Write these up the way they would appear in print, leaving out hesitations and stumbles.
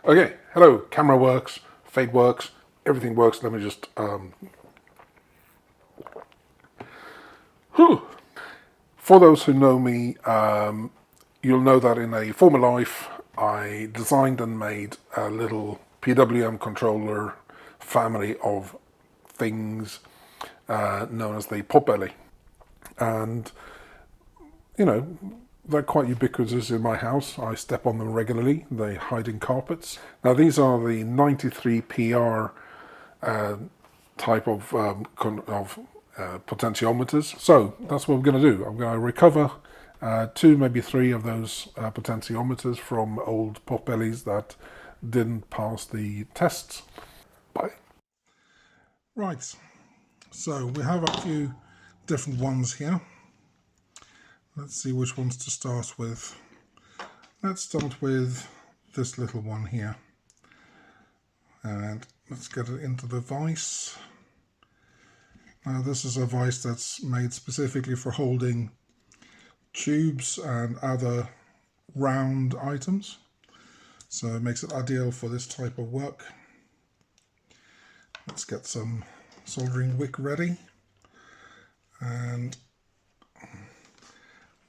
Okay, hello, camera works, fade works, everything works. Let me just, whew. For those who know me, you'll know that in a former life, I designed and made a little PWM controller family of things known as the potbelly. And, you know, they're quite ubiquitous in my house. I step on them regularly. They hide in carpets. Now, these are the 93 PR type of potentiometers. So that's what we're going to do. I'm going to recover two, maybe three of those potentiometers from old potbellies that didn't pass the tests. Bye. Right, so we have a few different ones here. Let's see which ones to start with. Let's start with this little one here. And let's get it into the vise. Now this is a vise that's made specifically for holding tubes and other round items. So it makes it ideal for this type of work. Let's get some soldering wick ready. And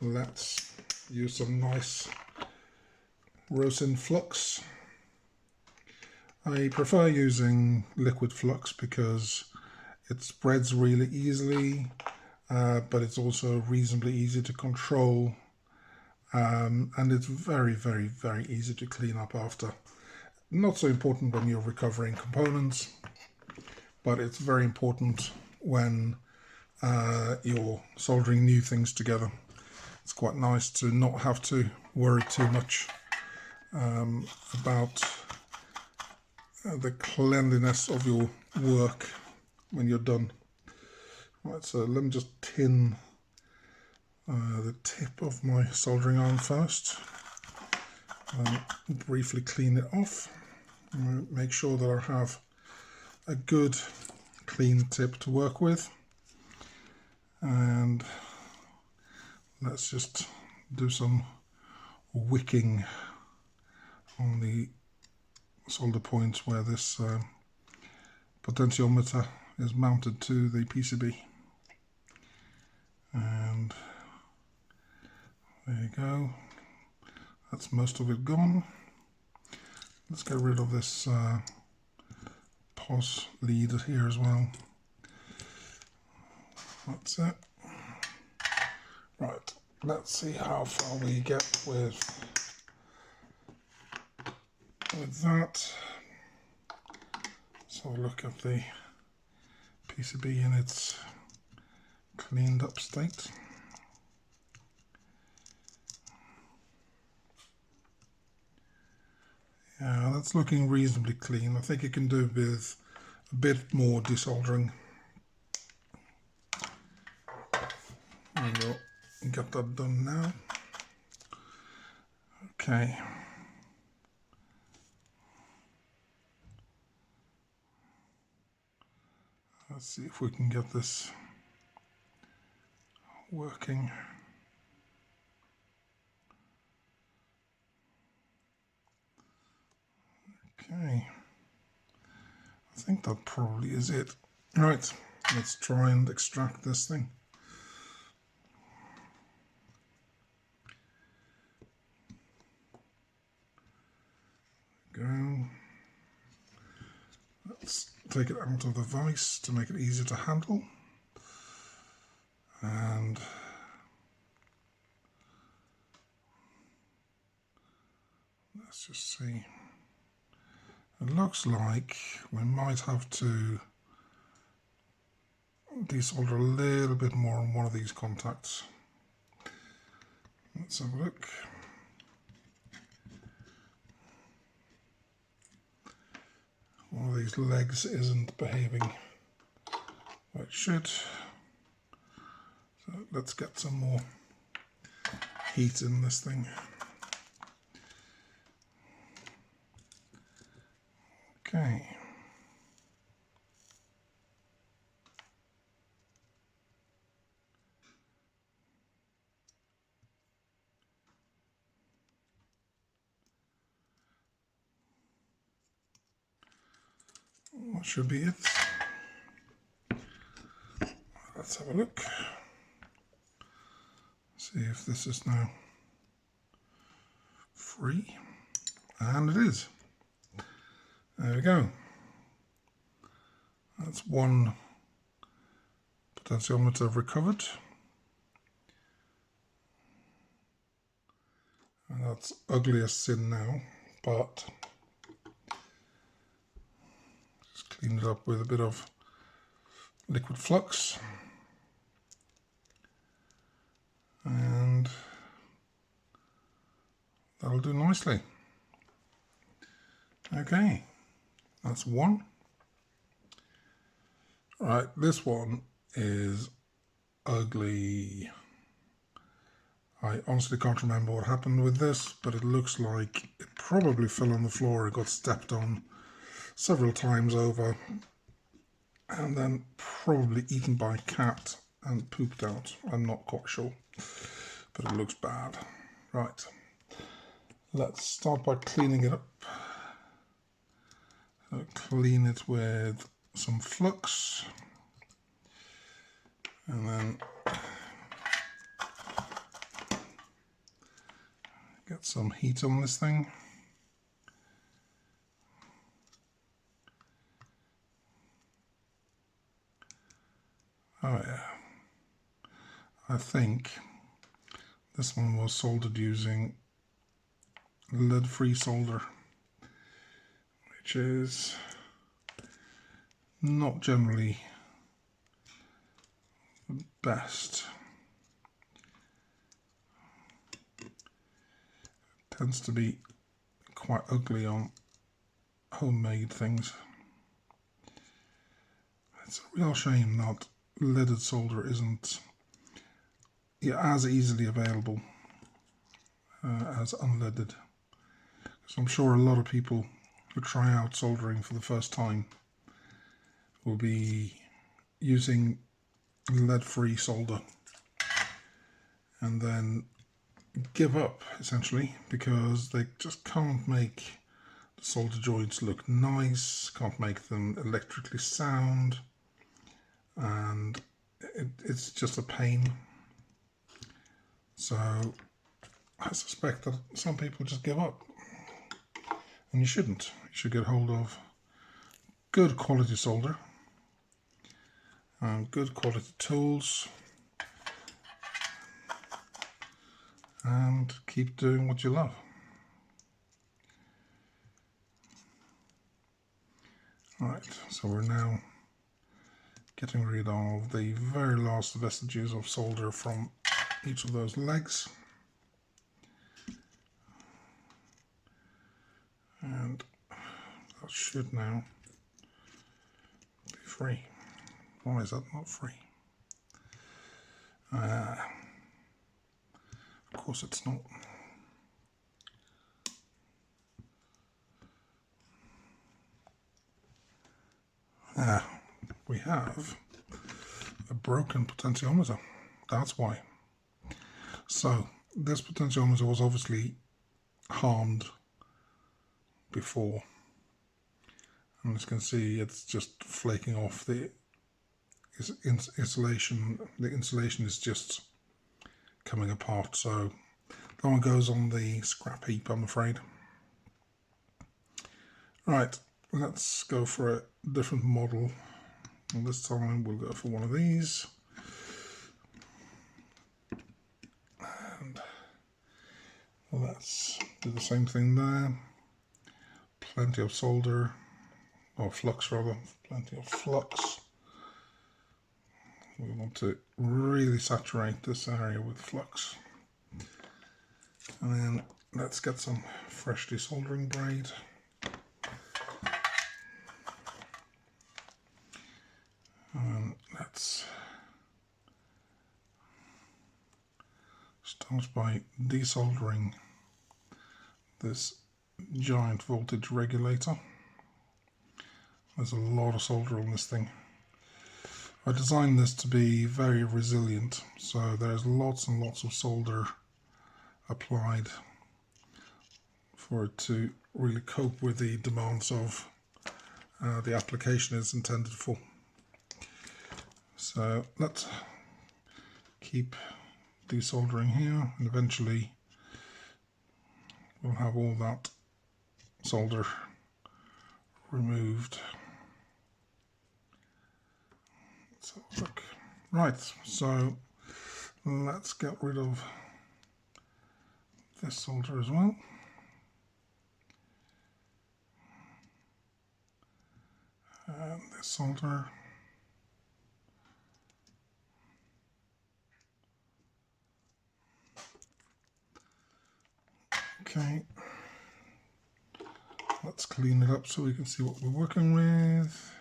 let's use some nice rosin flux. I prefer using liquid flux because it spreads really easily, but it's also reasonably easy to control, and it's very, very, very easy to clean up after. Not so important when you're recovering components, but it's very important when you're soldering new things together. It's quite nice to not have to worry too much about the cleanliness of your work when you're done. Right, so let me just tin the tip of my soldering iron first, and briefly clean it off. Make sure that I have a good clean tip to work with, and let's just do some wicking on the solder points where this potentiometer is mounted to the PCB. And there you go, that's most of it gone. Let's get rid of this POS lead here as well. That's it. Right, let's see how far we get with that. So look at the PCB in its cleaned up state. Yeah, that's looking reasonably clean. I think you can do with a bit more desoldering. And we'll get that done now. Okay. Let's see if we can get this working. Okay. I think that probably is it. Right, let's try and extract this thing. Go. Let's take it out of the vise to make it easier to handle. And let's just see. It looks like we might have to desolder a little bit more on one of these contacts. Let's have a look. One of these legs isn't behaving like it should. So let's get some more heat in this thing. Okay. that should be it. Let's have a look. See if this is now free. And it is. There we go. That's one potentiometer recovered. And that's ugly as sin now, but just clean it up with a bit of liquid flux. And that'll do nicely. Okay, that's one. Right, this one is ugly. I honestly can't remember what happened with this, but it looks like it probably fell on the floor. It got stepped on several times over and then probably eaten by a cat and pooped out. I'm not quite sure, but it looks bad. Right, let's start by cleaning it up. Clean it with some flux and then get some heat on this thing. Oh yeah, I think this one was soldered using lead-free solder, which is not generally the best. It tends to be quite ugly on homemade things. It's a real shame that leaded solder isn't as easily available as unleaded. So I'm sure a lot of people who try out soldering for the first time will be using lead-free solder and then give up essentially because they just can't make the solder joints look nice, can't make them electrically sound, and it's just a pain. So I suspect that some people just give up, and you shouldn't. You should get hold of good quality solder and good quality tools and keep doing what you love. Right, so we're now getting rid of the very last vestiges of solder from each of those legs. And that should now be free. Why is that not free? Of course it's not. We have a broken potentiometer. That's why. So this potentiometer was obviously harmed before, and as you can see, it's just flaking off. The insulation is just coming apart, so that one goes on the scrap heap, I'm afraid. Right, let's go for a different model, and this time we'll go for one of these. And let's do the same thing there. Plenty of solder, or flux rather, plenty of flux. We want to really saturate this area with flux. And then let's get some fresh desoldering braid. And let's start by desoldering this giant voltage regulator. There's a lot of solder on this thing. I designed this to be very resilient, so there's lots and lots of solder applied for it to really cope with the demands of the application is intended for. So let's keep desoldering here, and eventually we'll have all that solder removed. Let's have a look. Right, so let's get rid of this solder as well. And this solder. Okay, let's clean it up so we can see what we're working with.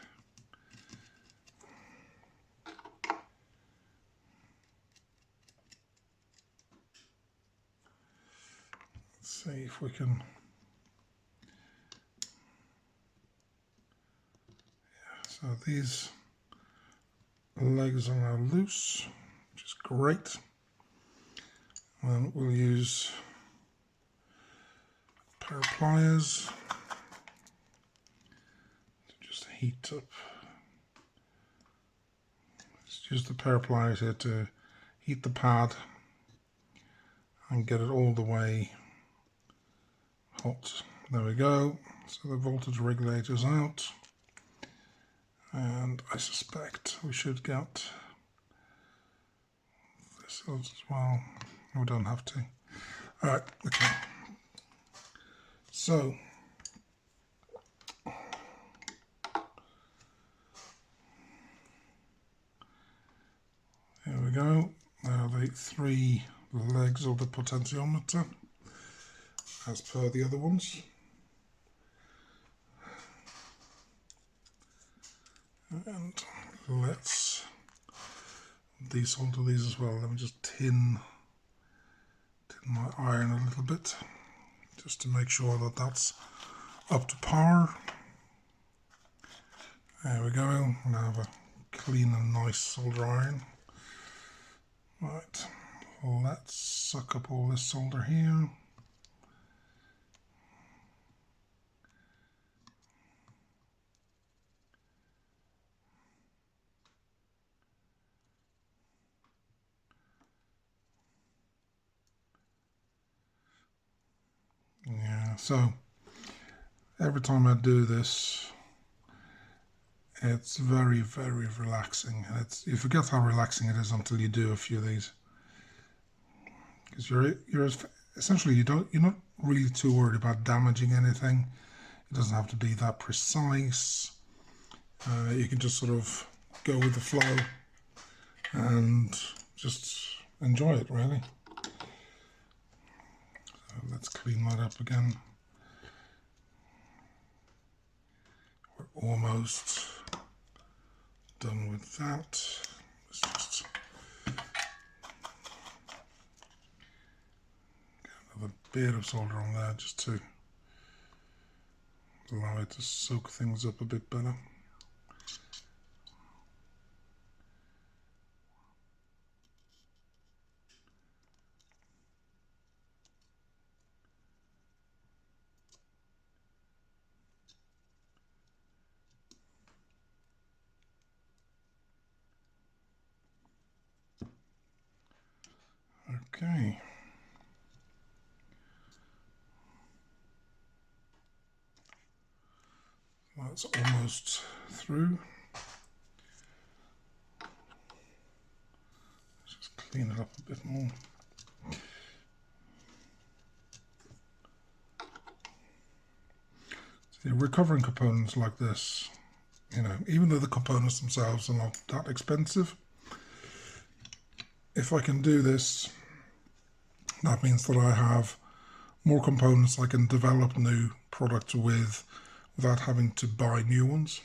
Let's see if we can. Yeah, so these legs are now loose, which is great. And we'll use a pair of pliers to just heat up. Just use the pair of pliers here to heat the pad and get it all the way hot. There we go. So the voltage regulator's out, and I suspect we should get this out as well. We don't have to. Alright, okay. So here we go. Now the 3 legs of the potentiometer, as per the other ones. And let's desolder these as well. Let me just tin my iron a little bit, just to make sure that that's up to par. There we go. Now have a clean and nice solder iron. Right, let's suck up all this solder here. Yeah, so every time I do this, it's very, very relaxing. And you forget how relaxing it is until you do a few of these, because you're essentially you're not really too worried about damaging anything. It doesn't have to be that precise. You can just sort of go with the flow and just enjoy it, really. So let's clean that up again. We're almost done with that. Let's just get another bit of solder on there just to allow it to soak things up a bit better. Okay. That's almost through. Just clean it up a bit more. So recovering components like this, even though the components themselves are not that expensive, if I can do this, that means that I have more components I can develop new products with without having to buy new ones.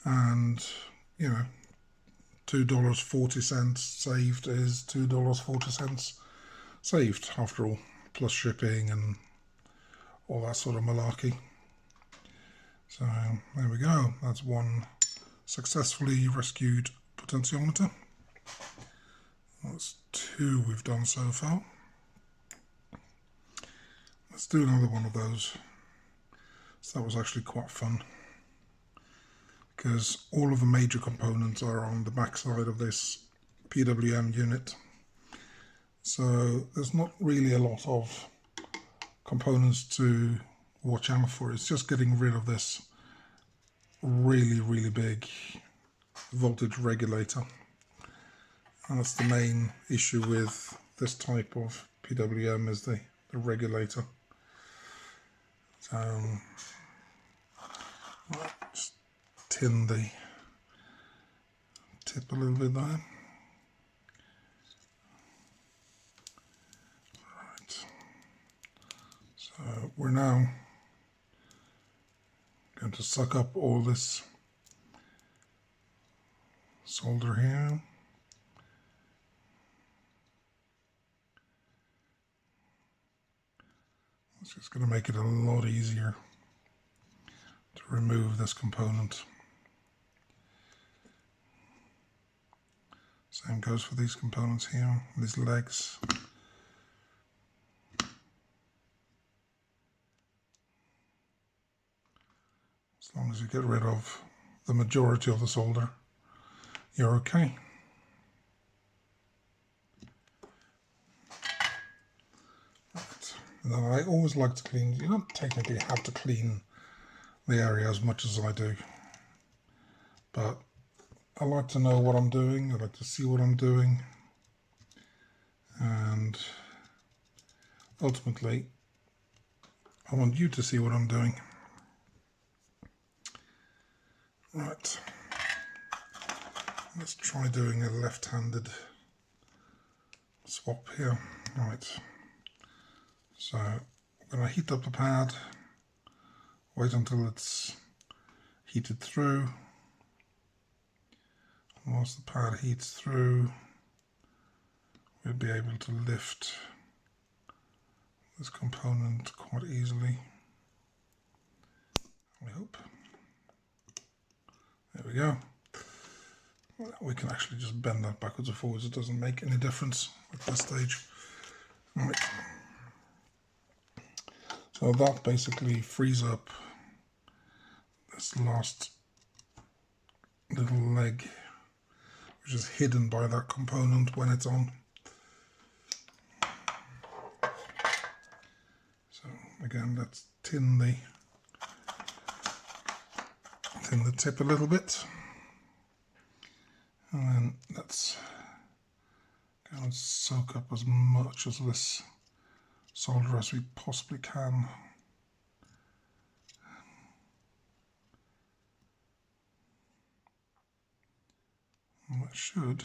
And $2.40 saved is $2.40 saved after all, plus shipping and all that sort of malarkey. So there we go. That's one successfully rescued potentiometer. That's 2 we've done so far. Let's do another one of those. So that was actually quite fun. because all of the major components are on the back side of this PWM unit. So there's not really a lot of components to watch out for. It's just getting rid of this really big voltage regulator. And that's the main issue with this type of PWM, is the regulator. So just tin the tip a little bit there. Right. So we're now going to suck up all this solder here. It's just going to make it a lot easier to remove this component. Same goes for these components here, these legs. As long as you get rid of the majority of the solder, you're okay. Right. Now I always like to clean, you don't technically have to clean the area as much as I do, but I like to know what I'm doing, I like to see what I'm doing, and ultimately I want you to see what I'm doing. Right, let's try doing a left-handed swap here. Right, so I'm going to heat up the pad, wait until it's heated through. Once the pad heats through, we'll be able to lift this component quite easily, I hope. There we go. We can actually just bend that backwards or forwards, it doesn't make any difference at this stage. Right. So that basically frees up this last little leg, which is hidden by that component when it's on. So again, let's tin the tip a little bit, and then let's go and soak up as much of this solder as we possibly can. And that should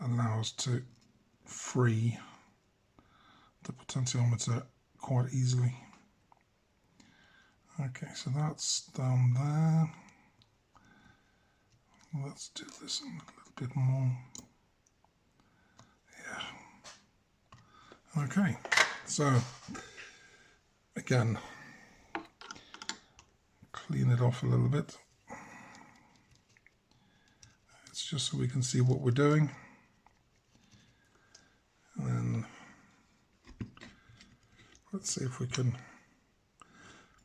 allow us to free the potentiometer quite easily. Okay, so that's down there. Let's do this a little bit more. Yeah. Okay, so again, clean it off a little bit. It's just so we can see what we're doing. And then let's see if we can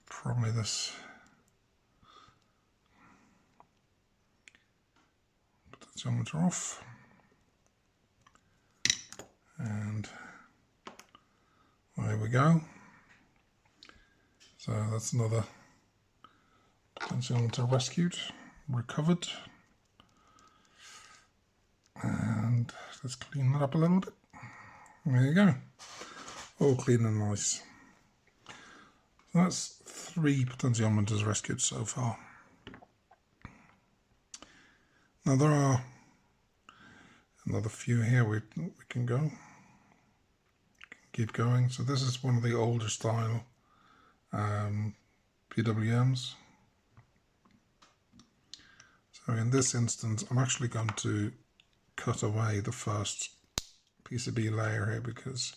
pry this potentiometer off. And there we go. So that's another potentiometer rescued, recovered. And let's clean that up a little bit. There you go. All clean and nice. So that's 3 potentiometers rescued so far. Now there are another few here we can go. Keep going. So this is one of the older style PWMs. So in this instance, I'm actually going to cut away the first PCB layer here because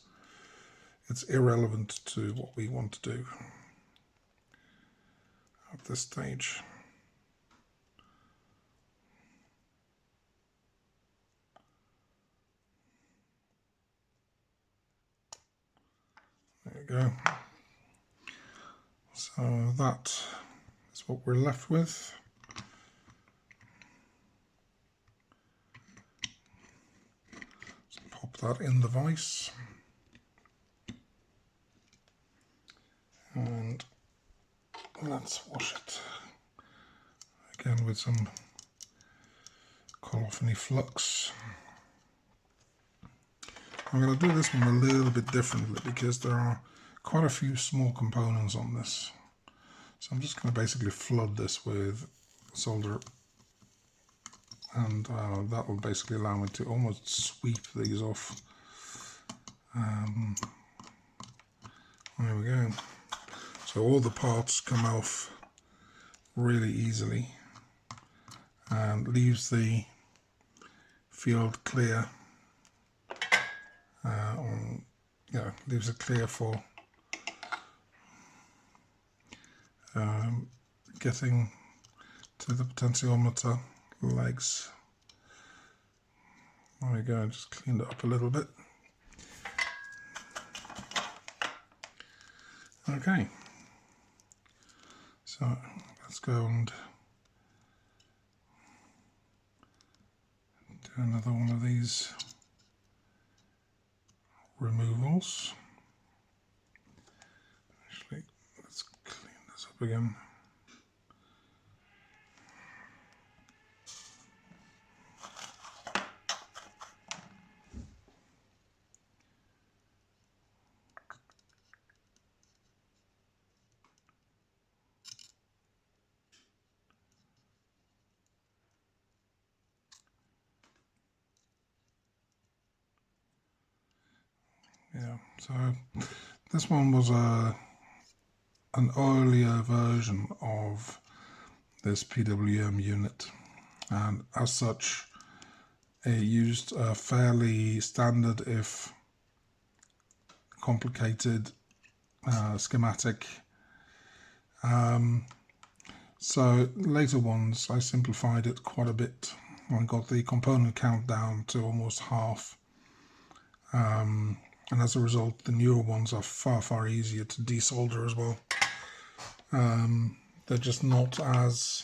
it's irrelevant to what we want to do at this stage. There you go. So that is that's what we're left with. Let's pop that in the vise. And let's wash it again with some colophony flux. I'm going to do this one a little bit differently because there are quite a few small components on this. So I'm just going to basically flood this with solder, and that will basically allow me to almost sweep these off. There we go. So all the parts come off really easily and leaves the field clear. Leaves it clear for getting to the potentiometer legs. There we go, just cleaned it up a little bit. Okay, so let's go and do another one of these removals. Actually, let's clean this up again. Yeah, so this one was an earlier version of this PWM unit, and as such it used a fairly standard, if complicated, schematic. So later ones I simplified it quite a bit and got the component count down to almost half. And as a result, the newer ones are far easier to desolder as well. They're just not as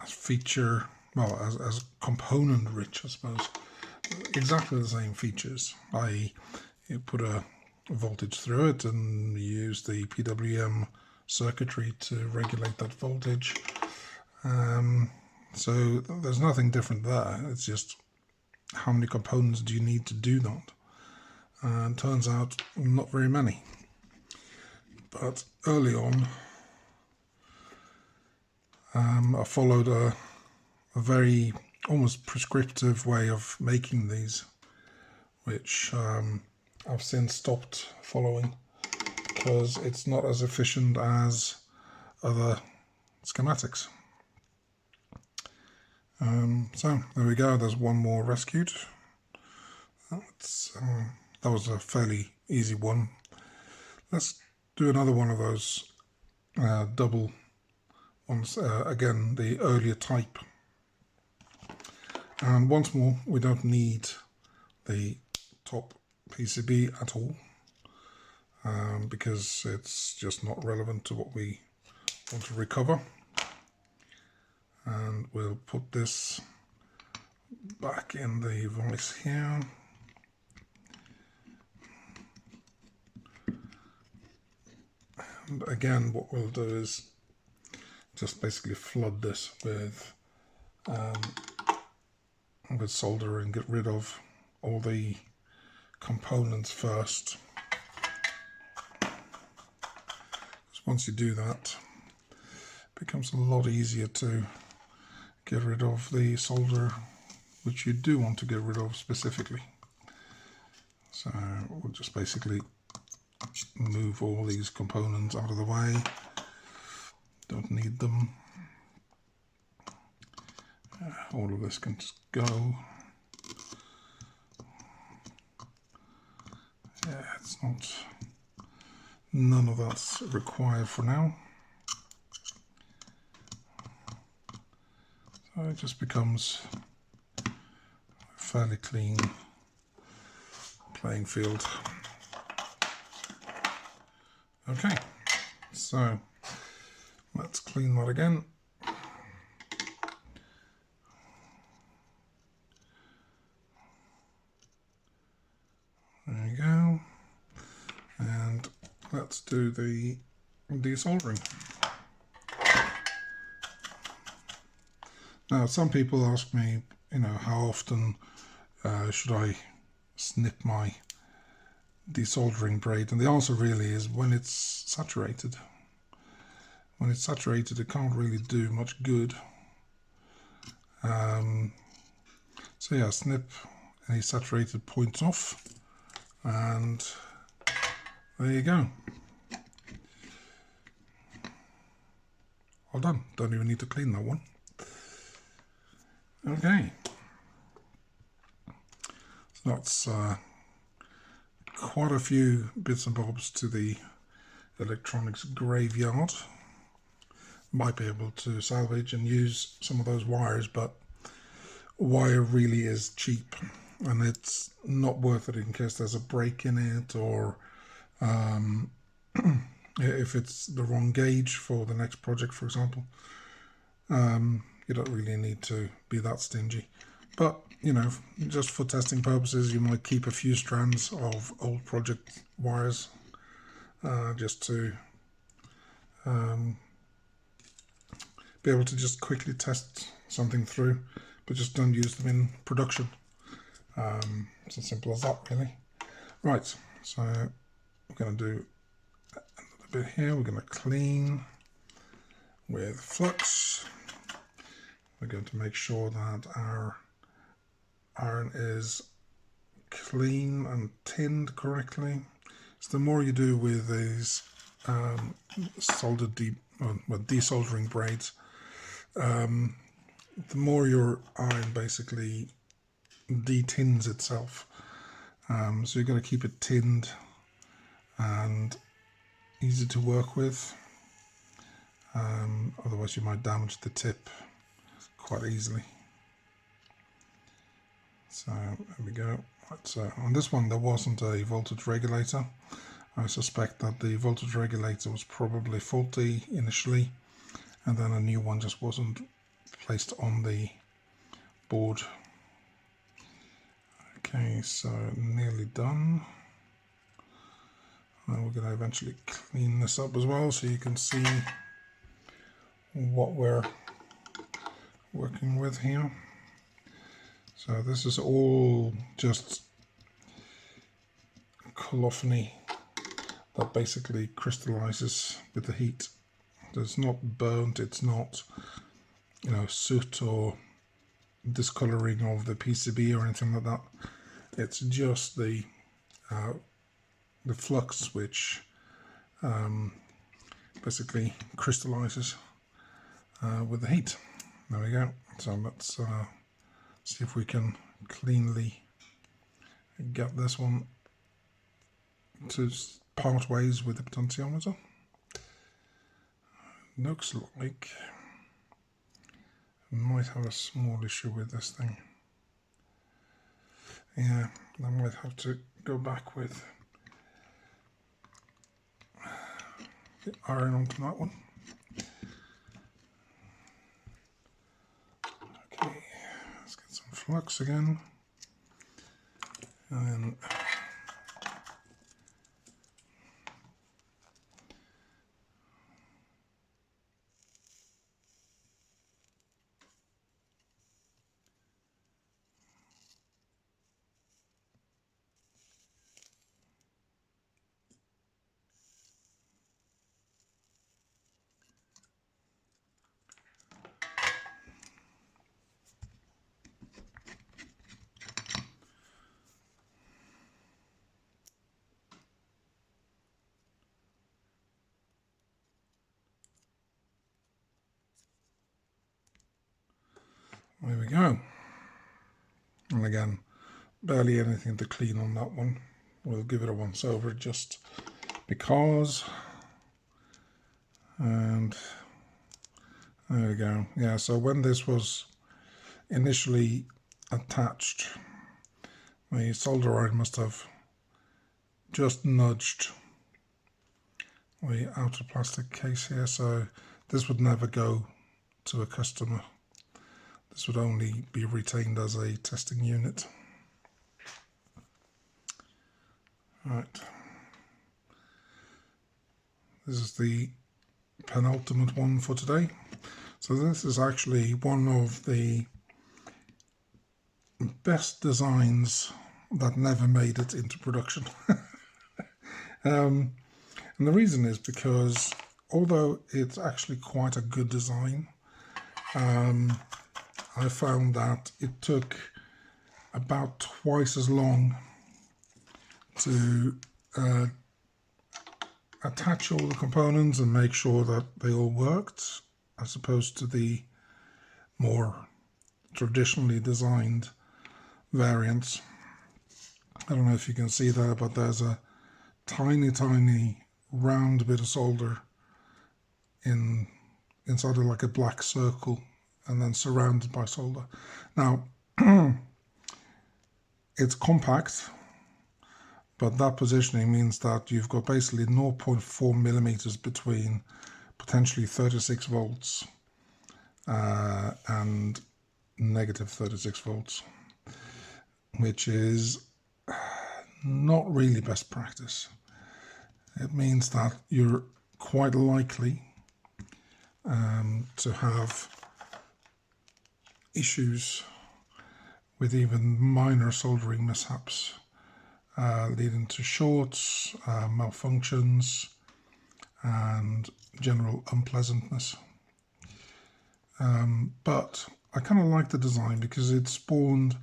feature, well, as component rich, I suppose. Exactly the same features, i.e. you put a voltage through it and you use the PWM circuitry to regulate that voltage. So there's nothing different there. It's just how many components do you need to do that? And turns out not very many. But early on, I followed a very almost prescriptive way of making these, which I've since stopped following because it's not as efficient as other schematics. So there we go, there's one more rescued. That was a fairly easy one. Let's do another one of those double ones, again the earlier type. And once more, we don't need the top PCB at all, because it's just not relevant to what we want to recover. And we'll put this back in the vise here. And again, what we'll do is just basically flood this with solder and get rid of all the components first. Because once you do that, it becomes a lot easier to get rid of the solder which you do want to get rid of specifically. So we'll just basically move all these components out of the way. Don't need them. All of this can just go. Yeah, it's not, none of that's required for now. So it just becomes a fairly clean playing field. Okay, so Let's clean that again. There you go. And let's do the desoldering. Now, some people ask me, how often should I snip my desoldering braid? And the answer really is when it's saturated. When it's saturated, it can't really do much good. So yeah, snip any saturated points off, and there you go. All done. Don't even need to clean that one. Okay. So that's quite a few bits and bobs to the electronics graveyard. Might be able to salvage and use some of those wires, but wire really is cheap, and it's not worth it in case there's a break in it, or if it's the wrong gauge for the next project, for example. You don't really need to be that stingy, but just for testing purposes, you might keep a few strands of old project wires just to be able to just quickly test something through, but just don't use them in production. It's as simple as that, really. Right, so we're going to do another bit here. We're going to clean with flux. We're going to make sure that our iron is clean and tinned correctly. So the more you do with these desoldering braids, the more your iron basically detins itself. So you've got to keep it tinned and easy to work with. Otherwise you might damage the tip quite easily. So there we go. Right, on this one there wasn't a voltage regulator. I suspect that the voltage regulator was probably faulty initially, and then a new one just wasn't placed on the board. Okay, so nearly done. And we're going to eventually clean this up as well so you can see what we're working with here. So this is all just colophony that basically crystallizes with the heat. It's not burnt, it's not soot or discoloring of the PCB or anything like that. It's just the flux which basically crystallizes with the heat. There we go. So let's see if we can cleanly get this one to part ways with the potentiometer. Looks like we might have a small issue with this thing. Yeah, I might have to go back with the iron onto that one. Okay, let's get some flux again. And then there we go. And again, barely anything to clean on that one. We'll give it a once over just because. And there we go. Yeah, so when this was initially attached, the solder iron must have just nudged the outer plastic case here, so this would never go to a customer. This would only be retained as a testing unit. Right. This is the penultimate one for today. So this is actually one of the best designs that never made it into production. And the reason is because although it's actually quite a good design, I found that it took about twice as long to attach all the components and make sure that they all worked, as opposed to the more traditionally designed variants. I don't know if you can see there, but there's a tiny round bit of solder inside of like a black circle and then surrounded by solder. Now it's compact, but that positioning means that you've got basically 0.4 millimeters between potentially 36 volts and negative 36 volts, which is not really best practice. It means that you're quite likely to have issues with even minor soldering mishaps, leading to shorts, malfunctions, and general unpleasantness. But I kind of like the design because it spawned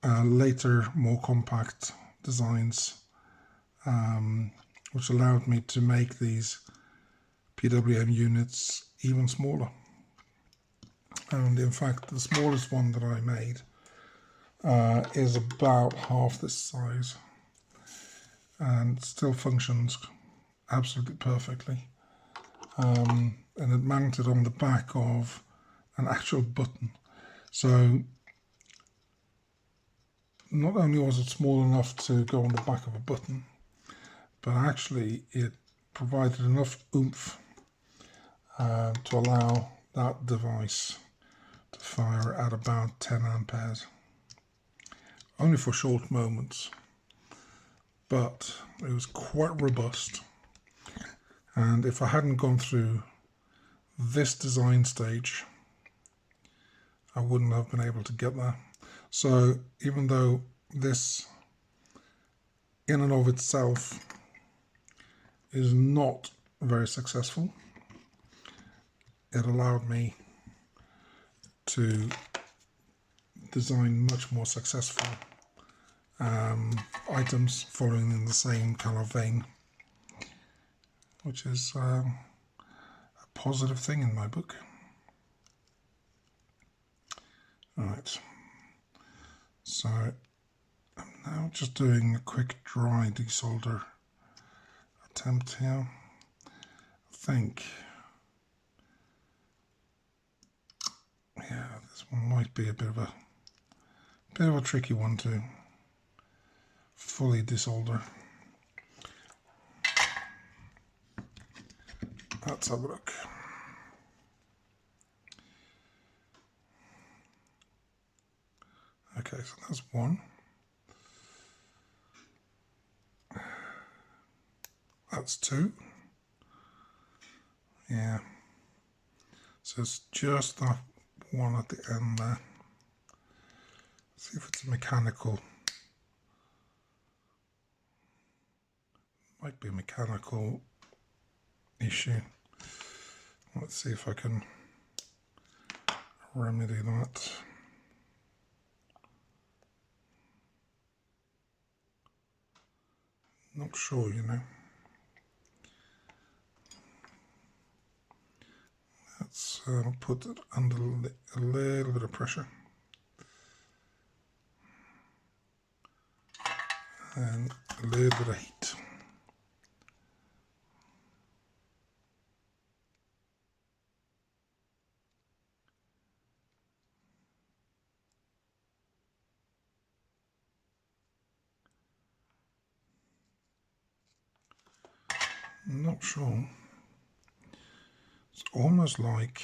later, more compact designs, which allowed me to make these PWM units even smaller. And in fact, the smallest one that I made is about half this size and still functions absolutely perfectly. And it mounted on the back of an actual button. So not only was it small enough to go on the back of a button, but actually it provided enough oomph to allow that device to fire at about 10 amperes. Only for short moments, but it was quite robust. And if I hadn't gone through this design stage, I wouldn't have been able to get there. So even though this in and of itself is not very successful, it allowed me to design much more successful items following in the same kind of vein, which is a positive thing in my book. Alright, so I'm now just doing a quick dry desolder attempt here. I think, yeah, this one might be a bit of a tricky one to fully desolder. Let's have a look. Okay, so that's one. That's two. Yeah. So it's just that one at the end there. Let's see if it's a mechanical. Might be a mechanical issue. Let's see if I can remedy that. Not sure, you know. Let's put it under a little bit of pressure. And a little bit of heat. Not sure. It's almost like,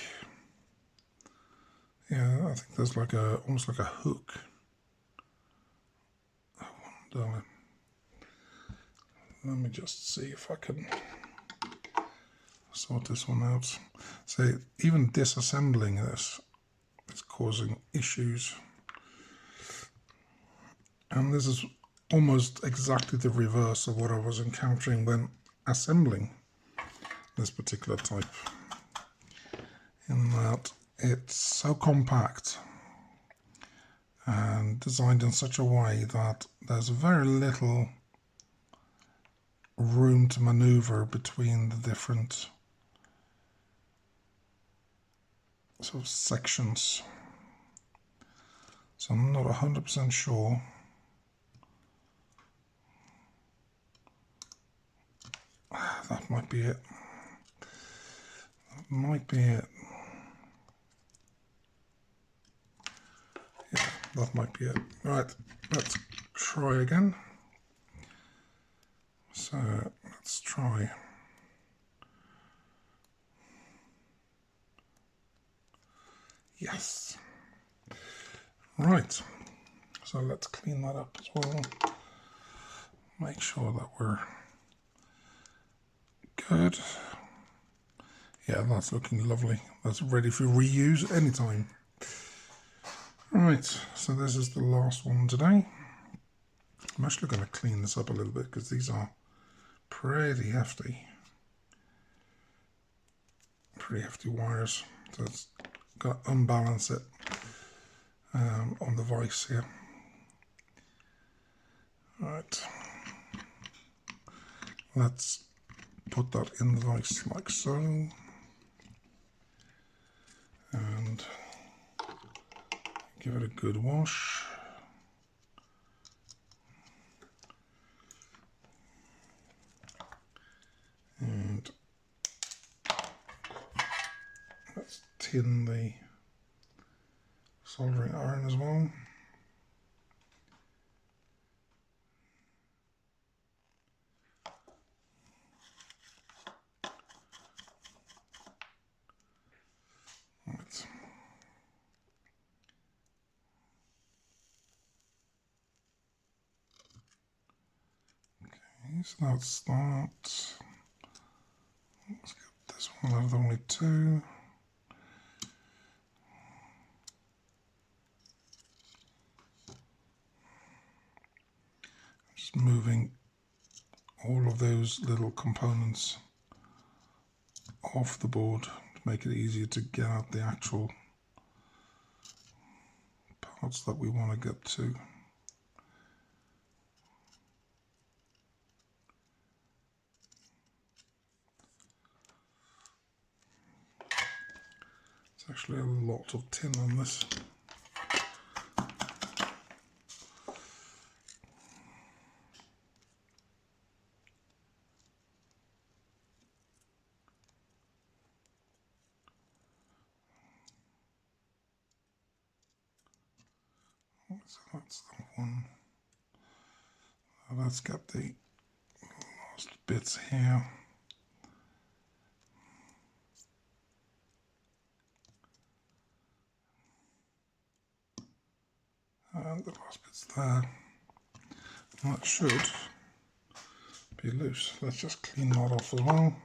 yeah, I think there's like almost like a hook. Let me just see if I can sort this one out. So even disassembling this is causing issues. And this is almost exactly the reverse of what I was encountering when assembling this particular type, in that it's so compact and designed in such a way that there's very little room to maneuver between the different sort of sections. So I'm not 100% sure. That might be it. That might be it. Yeah, that might be it. Right, let's try again. So let's try. Yes. Right. So let's clean that up as well. Make sure that we're good. Yeah, that's looking lovely. That's ready for reuse anytime. Right, so this is the last one today. I'm actually going to clean this up a little bit because these are pretty hefty. Pretty hefty wires. So it's got to unbalance it on the vise here. Right. Let's put that in the vise like so. And give it a good wash. And let's tin the soldering iron as well. Right. Okay, so that's that. Let's get this one out of the only two. Just moving all of those little components off the board to make it easier to get out the actual parts that we want to get to. It's actually a lot of tin on this. So that's the one. Let's get the last bits here. And the last bit's there. And that should be loose. Let's just clean that off as well.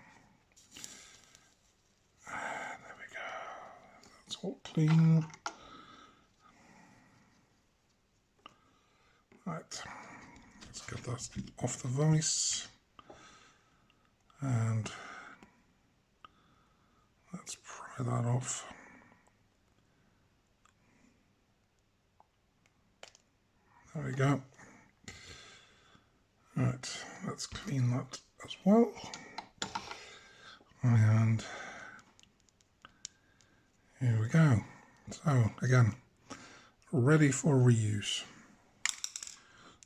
And there we go. That's all clean. Right. Let's get that off the vise. And let's pry that off. There we go. Right, let's clean that as well. And here we go. So again, ready for reuse.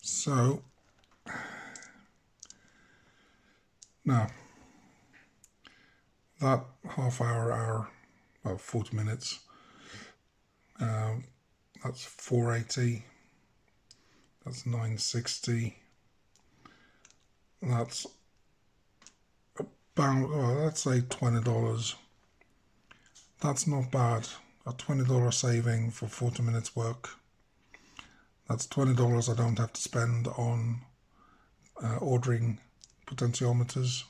So now that half hour, well, 40 minutes, that's 480, that's 960, that's about, well, let's say $20 That's not bad. A $20 saving for 40 minutes work. That's $20 I don't have to spend on ordering potentiometers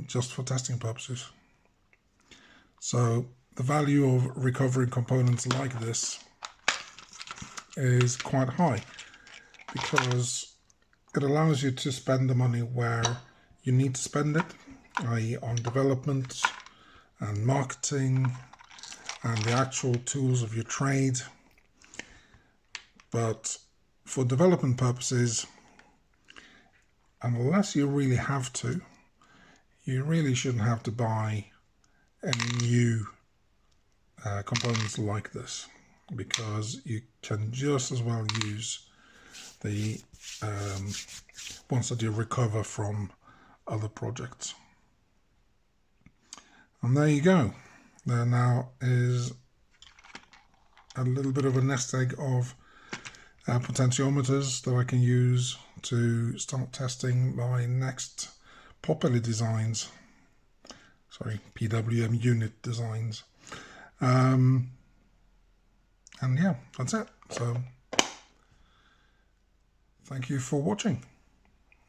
just for testing purposes. So the value of recovering components like this is quite high because it allows you to spend the money where you need to spend it, i.e. on development and marketing and the actual tools of your trade. But for development purposes, unless you really have to, you really shouldn't have to buy any new components like this, because you can just as well use the ones that you recover from other projects. And there you go. There now is a little bit of a nest egg of potentiometers that I can use to start testing my next Popeli designs. Sorry, PWM unit designs. And yeah, that's it. So thank you for watching.